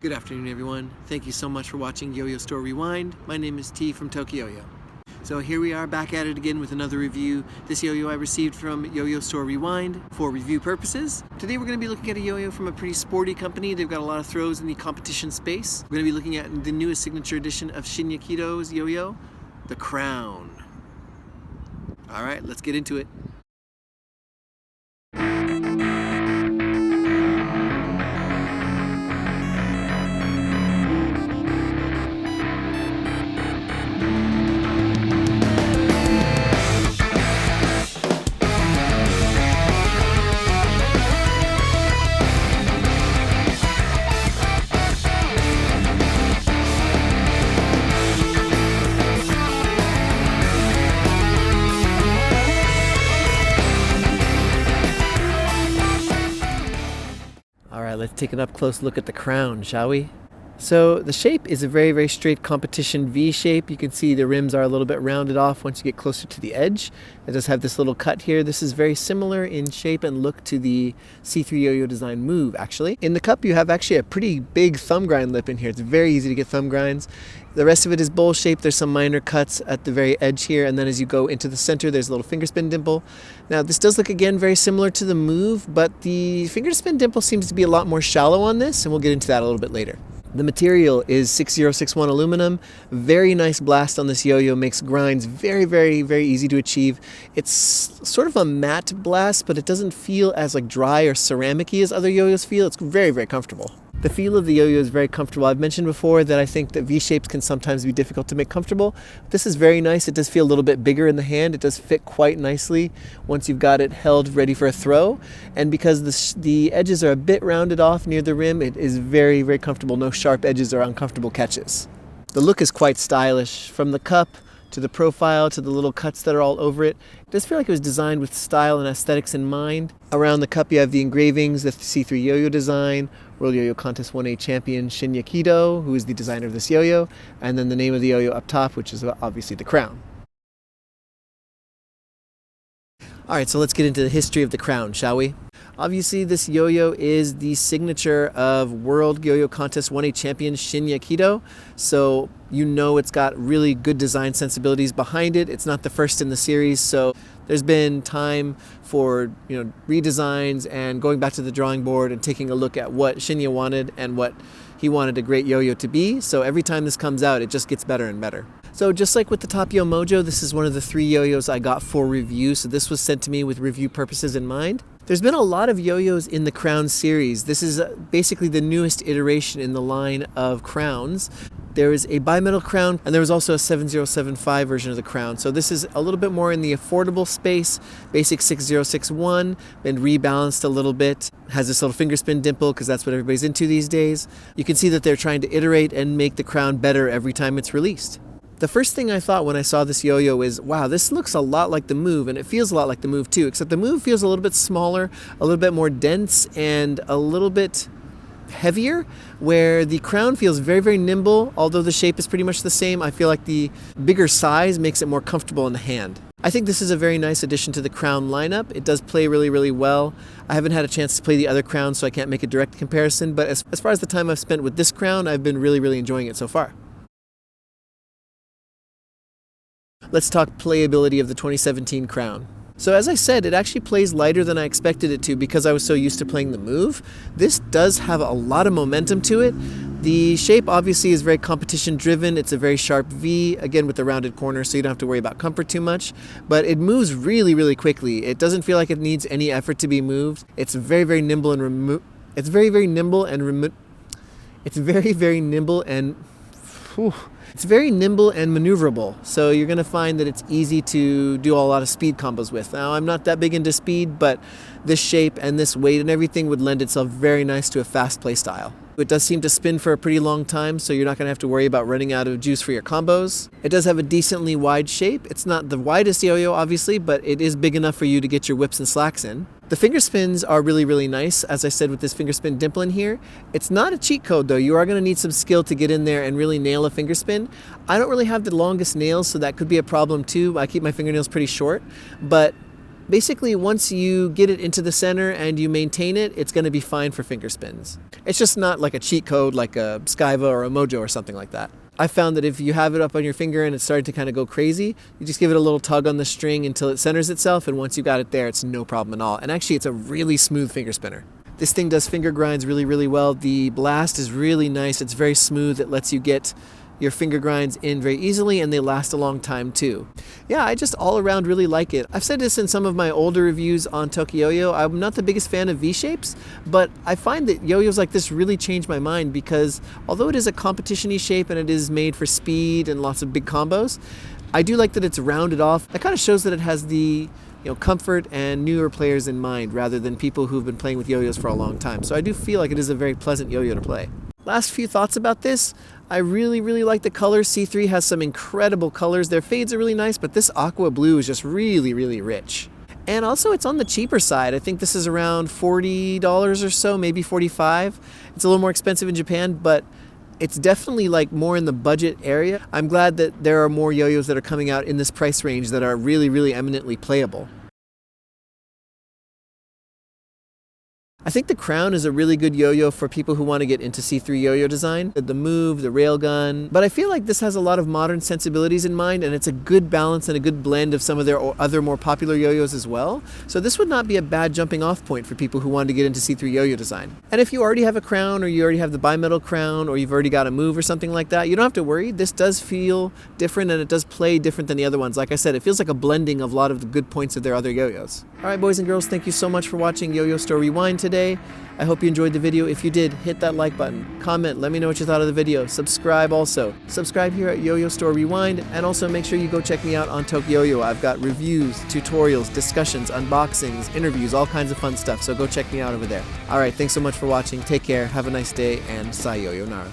Good afternoon, everyone. Thank you so much for watching Yo-Yo Store Rewind. My name is T from Tokyo-Yo. So here we are back at it again with another review. This yo-yo I received from Yo-Yo Store Rewind for review purposes. Today we're going to be looking at a yo-yo from a pretty sporty company. They've got a lot of throws in the competition space. We're going to be looking at the newest signature edition of Shinya Kito's yo-yo, the Crown. All right, let's get into it. Alright, let's take an up-close look at the Crown, shall we? So the shape is a very, very straight competition V shape. You can see the rims are a little bit rounded off once you get closer to the edge. It does have this little cut here. This is very similar in shape and look to the C3 Yo-Yo design Move, actually. In the cup, you have actually a pretty big thumb grind lip in here. It's very easy to get thumb grinds. The rest of it is bowl shaped. There's some minor cuts at the very edge here, and then as you go into the center, there's a little finger spin dimple. Now, this does look, again, very similar to the Move, but the finger spin dimple seems to be a lot more shallow on this, and we'll get into that a little bit later. The material is 6061 aluminum. Very nice blast on this yo-yo, makes grinds very, very, very easy to achieve. It's sort of a matte blast, but it doesn't feel as like dry or ceramic-y as other yo-yos feel. It's very, very comfortable. The feel of the yo-yo is very comfortable. I've mentioned before that I think that V-shapes can sometimes be difficult to make comfortable. This is very nice. It does feel a little bit bigger in the hand. It does fit quite nicely once you've got it held ready for a throw. And because the edges are a bit rounded off near the rim, it is very, very comfortable. No sharp edges or uncomfortable catches. The look is quite stylish. From the cup to the profile, to the little cuts that are all over it. It does feel like it was designed with style and aesthetics in mind. Around the cup you have the engravings, the C3 Yo-Yo design, World Yo-Yo Contest 1A champion Shinya Kito, who is the designer of this yo-yo, and then the name of the yo-yo up top, which is obviously the Crown. Alright, so let's get into the history of the Crown, shall we? Obviously, this yo-yo is the signature of World Yo-Yo Contest 1A champion Shinya Kito, so you know it's got really good design sensibilities behind it. It's not the first in the series, so there's been time for redesigns and going back to the drawing board and taking a look at what Shinya wanted and what he wanted a great yo-yo to be. So every time this comes out, it just gets better and better. So just like with the Top Yo Mojo, this is one of the 3 yo-yos I got for review. So this was sent to me with review purposes in mind. There's been a lot of yo-yos in the Crown series. This is basically the newest iteration in the line of Crowns. There is a bimetal Crown, and there was also a 7075 version of the Crown. So this is a little bit more in the affordable space. Basic 6061, been rebalanced a little bit. Has this little finger spin dimple because that's what everybody's into these days. You can see that they're trying to iterate and make the Crown better every time it's released. The first thing I thought when I saw this yo-yo is, wow, this looks a lot like the Move, and it feels a lot like the Move too, except the Move feels a little bit smaller, a little bit more dense, and a little bit heavier, where the Crown feels very, very nimble. Although the shape is pretty much the same, I feel like the bigger size makes it more comfortable in the hand. I think this is a very nice addition to the Crown lineup. It does play really, really well. I haven't had a chance to play the other Crowns, so I can't make a direct comparison, but as far as the time I've spent with this Crown, I've been really, really enjoying it so far. Let's talk playability of the 2017 Crown. So as I said, it actually plays lighter than I expected it to because I was so used to playing the Move. This does have a lot of momentum to it. The shape obviously is very competition driven. It's a very sharp V, again with the rounded corner, so you don't have to worry about comfort too much. But it moves really, really quickly. It doesn't feel like it needs any effort to be moved. It's very, very nimble and It's very, very nimble and maneuverable, so you're going to find that it's easy to do a lot of speed combos with. Now, I'm not that big into speed, but this shape and this weight and everything would lend itself very nice to a fast play style. It does seem to spin for a pretty long time, so you're not going to have to worry about running out of juice for your combos. It does have a decently wide shape. It's not the widest yo-yo, obviously, but it is big enough for you to get your whips and slacks in. The finger spins are really, really nice, as I said, with this finger spin dimple in here. It's not a cheat code, though. You are going to need some skill to get in there and really nail a finger spin. I don't really have the longest nails, so that could be a problem, too. I keep my fingernails pretty short, but Basically, once you get it into the center and you maintain it, it's going to be fine for finger spins. It's just not like a cheat code like a Skyva or a Mojo or something like that. I found that if you have it up on your finger and it's starting to kind of go crazy, you just give it a little tug on the string until it centers itself, and once you got it there, it's no problem at all. And actually, it's a really smooth finger spinner. This thing does finger grinds really, really well. The blast is really nice. It's very smooth. It lets you get your finger grinds in very easily, and they last a long time too. Yeah, I just all around really like it. I've said this in some of my older reviews on Tokiyo-Yo. I'm not the biggest fan of V-shapes, but I find that yo-yos like this really change my mind, because although it is a competition-y shape and it is made for speed and lots of big combos, I do like that it's rounded off. That kind of shows that it has the comfort and newer players in mind, rather than people who've been playing with yo-yos for a long time. So I do feel like it is a very pleasant yo-yo to play. Last few thoughts about this. I really, really like the colors. C3 has some incredible colors. Their fades are really nice, but this aqua blue is just really, really rich. And also, it's on the cheaper side. I think this is around $40 or so, maybe $45. It's a little more expensive in Japan, but it's definitely like more in the budget area. I'm glad that there are more yo-yos that are coming out in this price range that are really, really eminently playable. I think the Crown is a really good yo-yo for people who want to get into C3 yo-yo design. The move, the railgun. But I feel like this has a lot of modern sensibilities in mind, and it's a good balance and a good blend of some of their other more popular yo-yos as well. So this would not be a bad jumping off point for people who want to get into C3 yo-yo design. And if you already have a Crown, or you already have the bimetal Crown, or you've already got a move or something like that, you don't have to worry. This does feel different, and it does play different than the other ones. Like I said, it feels like a blending of a lot of the good points of their other yo-yos. Alright, boys and girls, thank you so much for watching Yo-Yo Store Rewind today. I hope you enjoyed the video. If you did, hit that like button, comment, let me know what you thought of the video, subscribe also. Subscribe here at Yo-Yo Store Rewind, and also make sure you go check me out on Tokiyo-Yo. I've got reviews, tutorials, discussions, unboxings, interviews, all kinds of fun stuff, so go check me out over there. Alright, thanks so much for watching, take care, have a nice day, and sayonara.